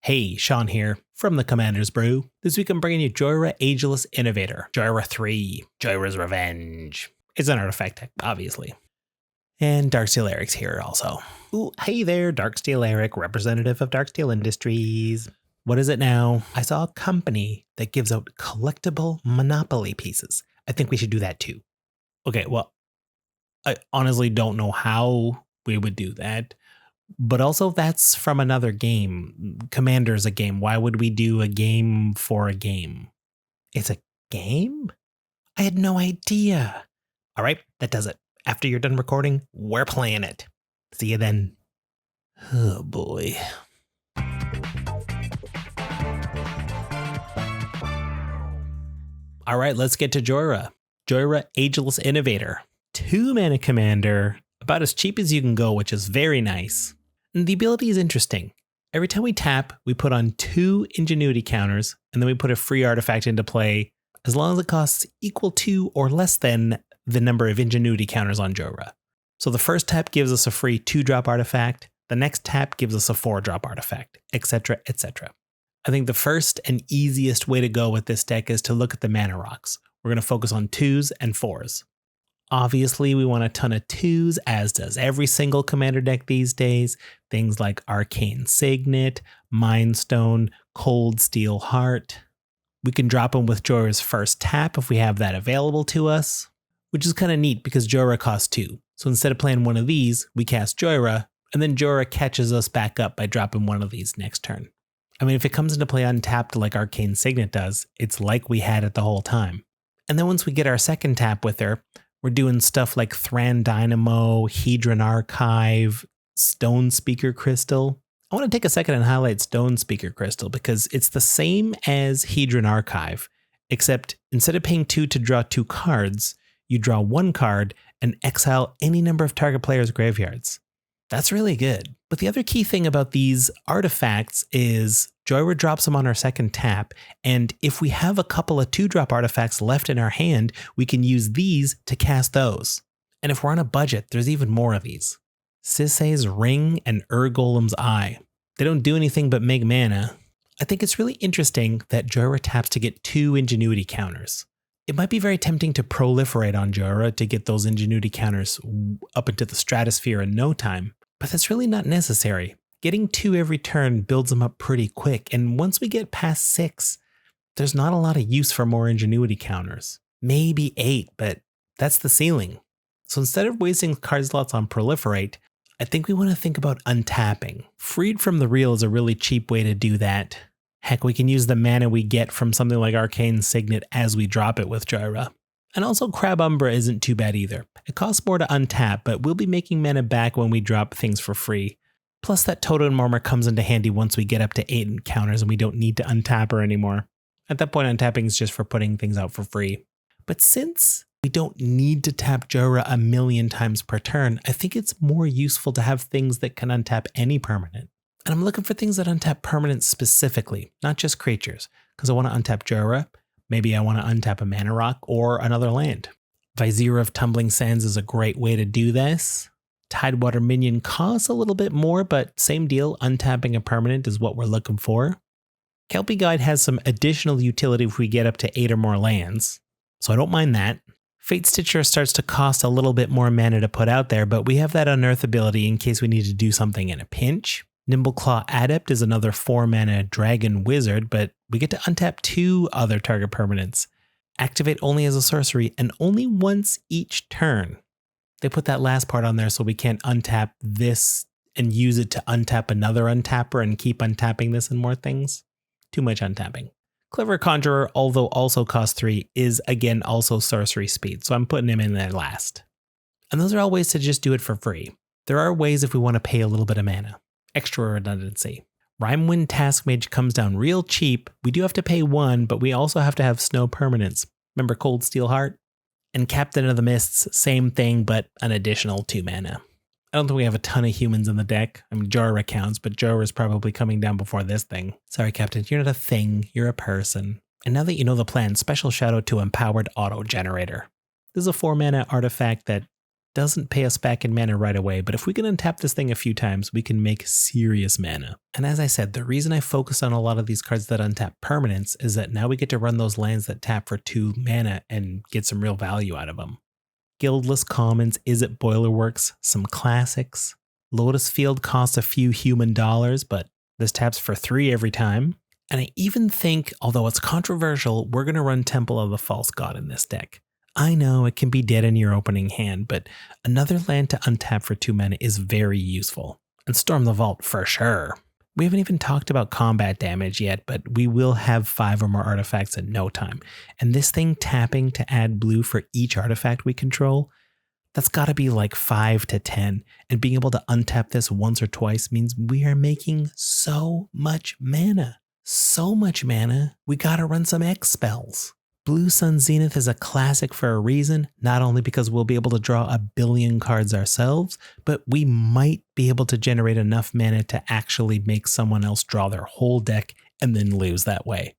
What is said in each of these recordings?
Hey, Sean here from the Commander's Brew. This week I'm bringing you Jhoira Ageless Innovator, Jhoira 3, Jhoira's Revenge. It's an artifact deck, obviously. And Darksteel Eric's here also. Ooh, hey there, Darksteel Eric, representative of Darksteel Industries. What is it now? I saw a company that gives out collectible Monopoly pieces. I think we should do that too. Okay, well, I honestly don't know how we would do that. But also that's from another game. Commander's a game. Why would we do a game for a game? It's a game? I had no idea. All right, that does it. After you're done recording, we're playing it. See you then. Oh boy. All right, let's get to Jhoira. Jhoira Ageless Innovator. 2-mana commander, about as cheap as you can go, which is very nice. And the ability is interesting. Every time we tap, we put on 2 ingenuity counters, and then we put a free artifact into play as long as it costs equal to or less than the number of ingenuity counters on Jhoira. So the first tap gives us a free 2-drop artifact, the next tap gives us a 4-drop artifact, etc., etc. I think the first and easiest way to go with this deck is to look at the mana rocks. We're going to focus on 2s and 4s. Obviously, we want a ton of 2s, as does every single commander deck these days. Things like Arcane Signet, Mind Stone, Cold Steel Heart. We can drop them with Jhoira's first tap if we have that available to us, which is kind of neat because Jhoira costs 2. So instead of playing one of these, we cast Jhoira, and then Jhoira catches us back up by dropping one of these next turn. I mean, if it comes into play untapped like Arcane Signet does, it's like we had it the whole time. And then once we get our second tap with her, we're doing stuff like Thran Dynamo, Hedron Archive, Stone Speaker Crystal. I want to take a second and highlight Stone Speaker Crystal because it's the same as Hedron Archive, except instead of paying 2 to draw 2 cards, you draw 1 card and exile any number of target players' graveyards. That's really good. But the other key thing about these artifacts is Jhoira drops them on our second tap, and if we have a couple of 2-drop artifacts left in our hand, we can use these to cast those. And if we're on a budget, there's even more of these. Sisay's Ring and Golem's Eye. They don't do anything but make mana. I think it's really interesting that Jhoira taps to get 2 ingenuity counters. It might be very tempting to proliferate on Jhoira to get those ingenuity counters up into the stratosphere in no time, but that's really not necessary. Getting 2 every turn builds them up pretty quick, and once we get past 6, there's not a lot of use for more ingenuity counters. Maybe 8, but that's the ceiling. So instead of wasting card slots on proliferate, I think we want to think about untapping. Freed from the Real is a really cheap way to do that. Heck, we can use the mana we get from something like Arcane Signet as we drop it with Jhoira. And also Crab Umbra isn't too bad either. It costs more to untap, but we'll be making mana back when we drop things for free. Plus that Totem Armor comes into handy once we get up to 8 encounters and we don't need to untap her anymore. At that point, untapping is just for putting things out for free. But since we don't need to tap Jhoira a million times per turn, I think it's more useful to have things that can untap any permanent. And I'm looking for things that untap permanents specifically, not just creatures, because I want to untap Jhoira. Maybe I want to untap a mana rock or another land. Vizier of Tumbling Sands is a great way to do this. Tidewater Minion costs a little bit more, but same deal, untapping a permanent is what we're looking for. Kelpie Guide has some additional utility if we get up to 8 or more lands, so I don't mind that. Fate Stitcher starts to cost a little bit more mana to put out there, but we have that Unearth ability in case we need to do something in a pinch. Nimbleclaw Adept is another 4-mana Dragon Wizard, but we get to untap 2 other target permanents. Activate only as a sorcery and only once each turn. They put that last part on there so we can't untap this and use it to untap another untapper and keep untapping this and more things. Too much untapping. Clever Conjurer, although also costs 3, is again also sorcery speed, so I'm putting him in there last. And those are all ways to just do it for free. There are ways if we want to pay a little bit of mana. Extra redundancy. Rhymewind Taskmage comes down real cheap. We do have to pay 1, but we also have to have snow permanents. Remember Cold Steel Heart? And Captain of the Mists, same thing, but an additional 2 mana. I don't think we have a ton of humans in the deck. I mean, Jhoira counts, but Jhoira is probably coming down before this thing. Sorry, Captain, you're not a thing, you're a person. And now that you know the plan, special shout out to Empowered Auto Generator. This is a 4-mana artifact that doesn't pay us back in mana right away, but if we can untap this thing a few times, we can make serious mana. And as I said, the reason I focused on a lot of these cards that untap permanents is that now we get to run those lands that tap for 2 mana and get some real value out of them. Guildless Commons, Is It Boilerworks, some classics. Lotus Field costs a few human dollars, but this taps for 3 every time. And I even think, although it's controversial, we're going to run Temple of the False God in this deck. I know it can be dead in your opening hand, but another land to untap for 2 mana is very useful. And Storm the Vault for sure. We haven't even talked about combat damage yet, but we will have 5 or more artifacts in no time. And this thing tapping to add blue for each artifact we control, that's got to be like 5 to 10. And being able to untap this once or twice means we are making so much mana. So much mana, we got to run some X spells. Blue Sun Zenith is a classic for a reason, not only because we'll be able to draw a billion cards ourselves, but we might be able to generate enough mana to actually make someone else draw their whole deck and then lose that way.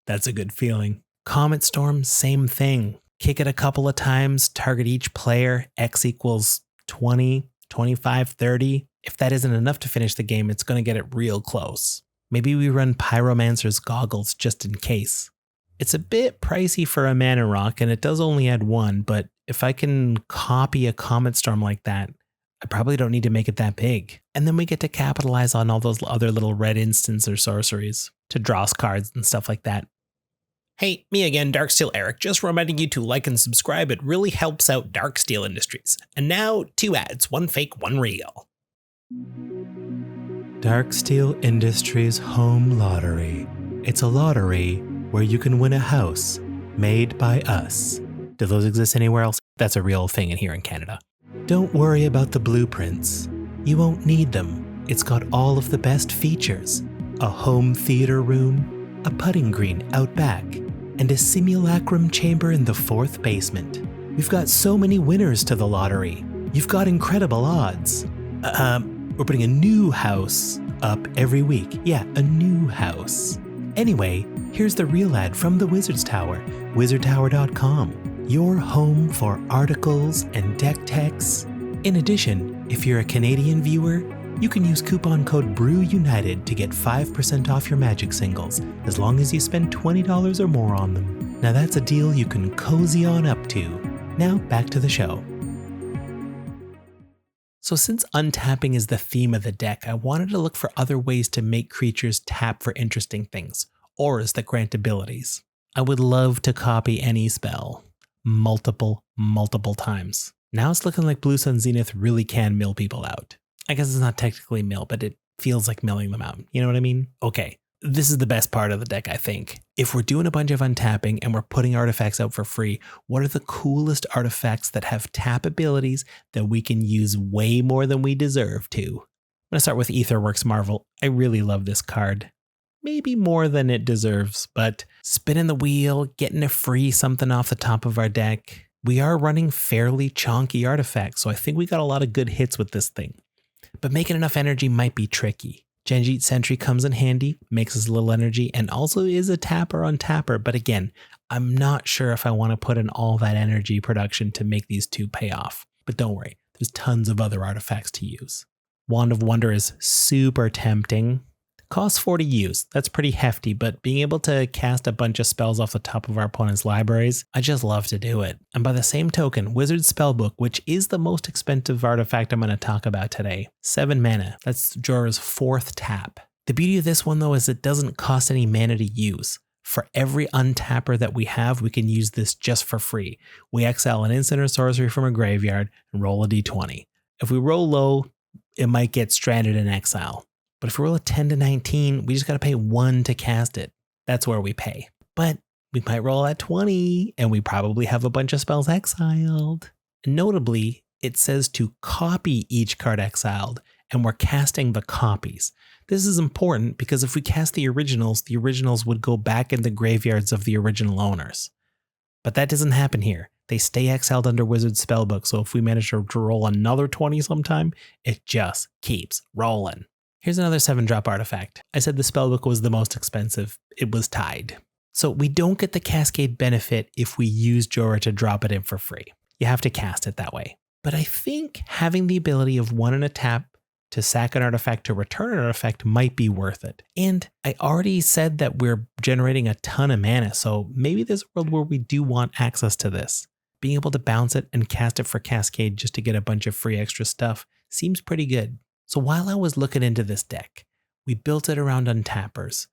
That's a good feeling. Comet Storm, same thing. Kick it a couple of times, target each player, X equals 20, 25, 30. If that isn't enough to finish the game, it's going to get it real close. Maybe we run Pyromancer's Goggles just in case. It's a bit pricey for a mana rock, and it does only add 1, but if I can copy a Comet Storm like that, I probably don't need to make it that big. And then we get to capitalize on all those other little red instants or sorceries to draw us cards and stuff like that. Hey, me again, Darksteel Eric, just reminding you to like and subscribe. It really helps out Darksteel Industries. And now, 2 ads, 1 fake, 1 real. Darksteel Industries Home Lottery. It's a lottery where you can win a house made by us. Do those exist anywhere else? That's a real thing in here in Canada. Don't worry about the blueprints. You won't need them. It's got all of the best features. A home theater room, a putting green out back, and a simulacrum chamber in the 4th basement. We've got so many winners to the lottery. You've got incredible odds. We're putting a new house up every week. Yeah, a new house. Anyway, here's the real ad from the Wizards Tower, wizardtower.com, your home for articles and deck techs. In addition, if you're a Canadian viewer, you can use coupon code BREWUNITED to get 5% off your Magic singles, as long as you spend $20 or more on them. Now that's a deal you can cozy on up to. Now back to the show. So since untapping is the theme of the deck, I wanted to look for other ways to make creatures tap for interesting things, auras that grant abilities. I would love to copy any spell multiple times. Now it's looking like Blue Sun Zenith really can mill people out. I guess it's not technically mill, but it feels like milling them out. You know what I mean? Okay, this is the best part of the deck, I think. If we're doing a bunch of untapping and we're putting artifacts out for free, what are the coolest artifacts that have tap abilities that we can use way more than we deserve to? I'm going to start with Aetherworks Marvel. I really love this card. Maybe more than it deserves, but spinning the wheel, getting a free something off the top of our deck. We are running fairly chonky artifacts, so I think we got a lot of good hits with this thing. But making enough energy might be tricky. Genjit Sentry comes in handy, makes us a little energy, and also is a tapper on tapper. But again, I'm not sure if I want to put in all that energy production to make these 2 pay off. But don't worry, there's tons of other artifacts to use. Wand of Wonder is super tempting. Costs 40 use, that's pretty hefty, but being able to cast a bunch of spells off the top of our opponent's libraries, I just love to do it. And by the same token, Wizard's Spellbook, which is the most expensive artifact I'm going to talk about today. 7 mana, that's Jhoira's 4th tap. The beauty of this one though is it doesn't cost any mana to use. For every untapper that we have, we can use this just for free. We exile an instant or sorcery from a graveyard and roll a d20. If we roll low, it might get stranded in exile. But if we roll a 10 to 19, we just got to pay 1 to cast it. That's where we pay. But we might roll at 20, and we probably have a bunch of spells exiled. And notably, it says to copy each card exiled, and we're casting the copies. This is important because if we cast the originals would go back in the graveyards of the original owners. But that doesn't happen here. They stay exiled under Wizard's Spellbook, so if we manage to roll another 20 sometime, it just keeps rolling. Here's another 7-drop artifact. I said the spellbook was the most expensive. It was tied. So we don't get the cascade benefit if we use Jhoira to drop it in for free. You have to cast it that way. But I think having the ability of 1 in a tap to sack an artifact to return an artifact might be worth it. And I already said that we're generating a ton of mana, so maybe there's a world where we do want access to this. Being able to bounce it and cast it for Cascade just to get a bunch of free extra stuff seems pretty good. So while I was looking into this deck, we built it around untappers.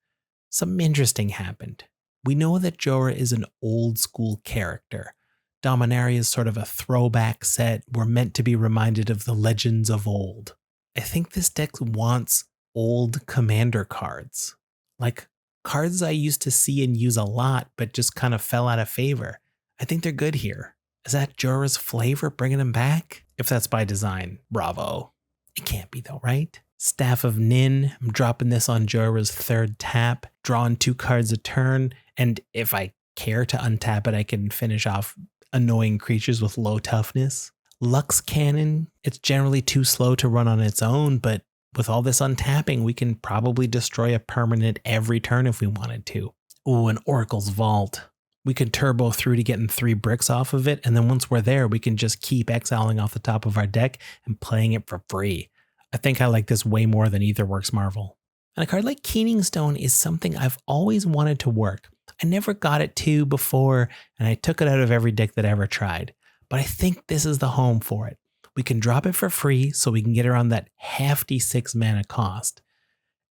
Something interesting happened. We know that Jhoira is an old school character. Dominaria is sort of a throwback set. We're meant to be reminded of the legends of old. I think this deck wants old commander cards. Like cards I used to see and use a lot, but just kind of fell out of favor. I think they're good here. Is that Jhoira's flavor bringing them back? If that's by design, bravo. It can't be though, right? Staff of Nin, I'm dropping this on Jhoira's 3rd tap, drawing 2 cards a turn, and if I care to untap it, I can finish off annoying creatures with low toughness. Lux Cannon, it's generally too slow to run on its own, but with all this untapping, we can probably destroy a permanent every turn if we wanted to. Ooh, an Oracle's Vault. We can turbo through to getting 3 bricks off of it, and then once we're there, we can just keep exiling off the top of our deck and playing it for free. I think I like this way more than Aetherworks Marvel. And a card like Keening Stone is something I've always wanted to work. I never got it to before, and I took it out of every deck that I ever tried. But I think this is the home for it. We can drop it for free so we can get around that hefty 6 mana cost.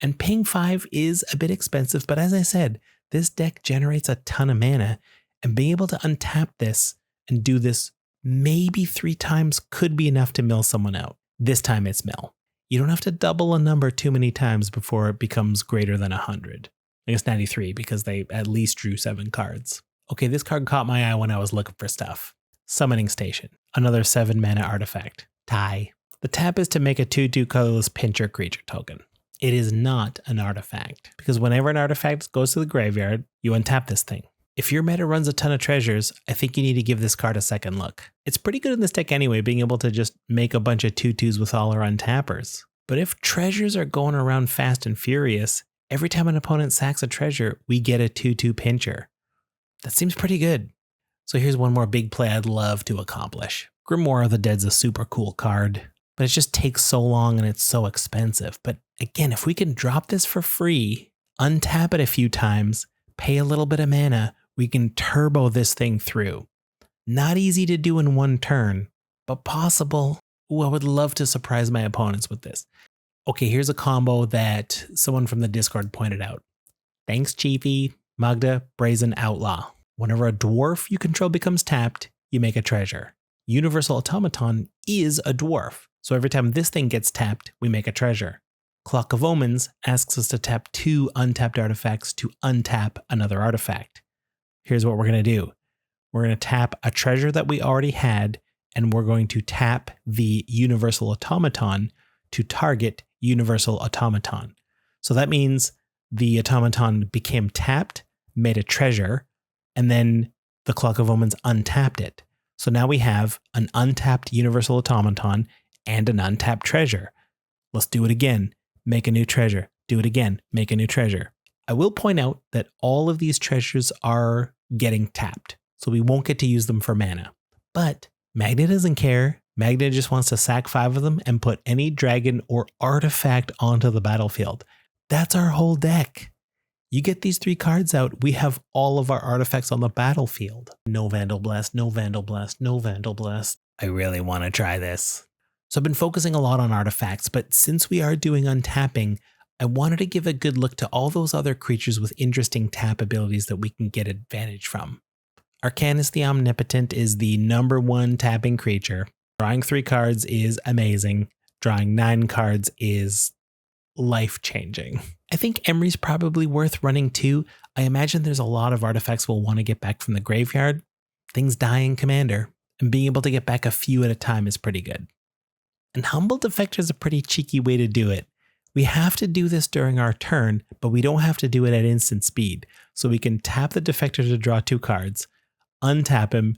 And paying 5 is a bit expensive, but as I said, this deck generates a ton of mana, and being able to untap this and do this maybe 3 times could be enough to mill someone out. This time it's mill. You don't have to double a number too many times before it becomes greater than 100. I guess 93 because they at least drew 7 cards. Okay, this card caught my eye when I was looking for stuff. Summoning Station, another 7 mana artifact. Tie. The tap is to make a 2/2 colorless pincher creature token. It is not an artifact, because whenever an artifact goes to the graveyard, you untap this thing. If your meta runs a ton of treasures, I think you need to give this card a second look. It's pretty good in this deck anyway, being able to just make a bunch of 2/2s with all our untappers. But if treasures are going around fast and furious, every time an opponent sacks a treasure, we get a 2/2 pincher. That seems pretty good. So here's one more big play I'd love to accomplish. Grimoire of the Dead's a super cool card, but it just takes so long and it's so expensive. But again, if we can drop this for free, untap it a few times, pay a little bit of mana, we can turbo this thing through. Not easy to do in 1 turn, but possible. Ooh, I would love to surprise my opponents with this. Okay, here's a combo that someone from the Discord pointed out. Thanks, Chiefy. Magda, Brazen Outlaw. Whenever a dwarf you control becomes tapped, you make a treasure. Universal Automaton is a dwarf, so every time this thing gets tapped, we make a treasure. Clock of Omens asks us to tap 2 untapped artifacts to untap another artifact. Here's what we're going to do. We're going to tap a treasure that we already had, and we're going to tap the Universal Automaton to target Universal Automaton. So that means the automaton became tapped, made a treasure, and then the Clock of Omens untapped it. So now we have an untapped Universal Automaton and an untapped treasure. Let's do it again. Make a new treasure. Do it again. Make a new treasure. I will point out that all of these treasures are getting tapped, so we won't get to use them for mana. But Magna doesn't care. Magna just wants to sack 5 of them and put any dragon or artifact onto the battlefield. That's our whole deck. You get these 3 cards out, we have all of our artifacts on the battlefield. No Vandal Blast, no Vandal Blast, no Vandal Blast. I really want to try this. So I've been focusing a lot on artifacts, but since we are doing untapping, I wanted to give a good look to all those other creatures with interesting tap abilities that we can get advantage from. Arcanus the Omnipotent is the #1 tapping creature. Drawing 3 cards is amazing. Drawing 9 cards is life-changing. I think Emery's probably worth running too. I imagine there's a lot of artifacts we'll want to get back from the graveyard. Things die in Commander, and being able to get back a few at a time is pretty good. And Humble Defector is a pretty cheeky way to do it. We have to do this during our turn, but we don't have to do it at instant speed. So we can tap the Defector to draw 2 cards, untap him,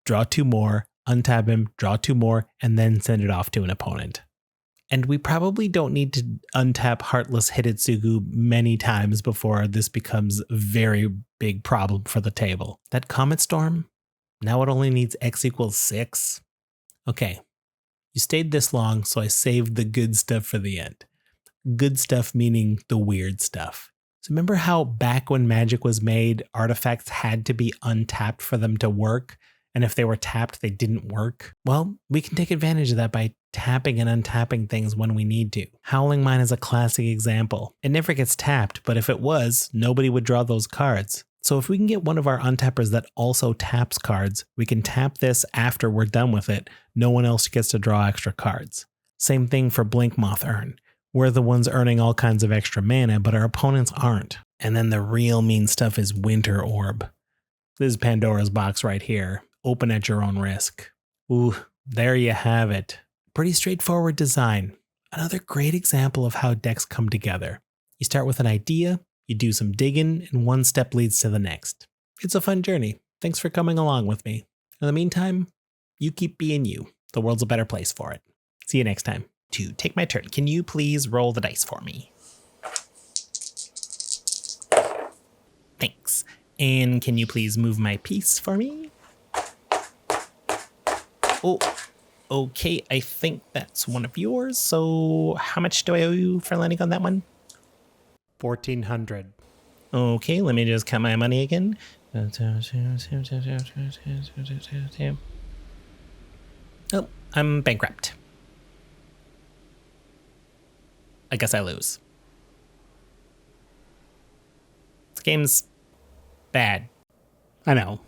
draw 2 more, untap him, draw 2 more, and then send it off to an opponent. And we probably don't need to untap Heartless Hidetsugu many times before this becomes a very big problem for the table. That Comet Storm, now it only needs X = 6. Okay, you stayed this long, so I saved the good stuff for the end. Good stuff meaning the weird stuff. So remember how back when magic was made, artifacts had to be untapped for them to work? And if they were tapped, they didn't work? Well, we can take advantage of that by tapping and untapping things when we need to. Howling Mine is a classic example. It never gets tapped, but if it was, nobody would draw those cards. So if we can get one of our untappers that also taps cards, we can tap this after we're done with it. No one else gets to draw extra cards. Same thing for Blink Moth Urn. We're the ones earning all kinds of extra mana, but our opponents aren't. And then the real mean stuff is Winter Orb. This is Pandora's box right here. Open at your own risk. Ooh, there you have it. Pretty straightforward design. Another great example of how decks come together. You start with an idea, you do some digging, and one step leads to the next. It's a fun journey. Thanks for coming along with me. In the meantime, you keep being you. The world's a better place for it. See you next time. To take my turn, can you please roll the dice for me? Thanks. And can you please move my piece for me? Oh, okay, I think that's one of yours. So how much do I owe you for landing on that one? 1,400. Okay, let me just count my money again. Oh, I'm bankrupt. I guess I lose. This game's bad. I know.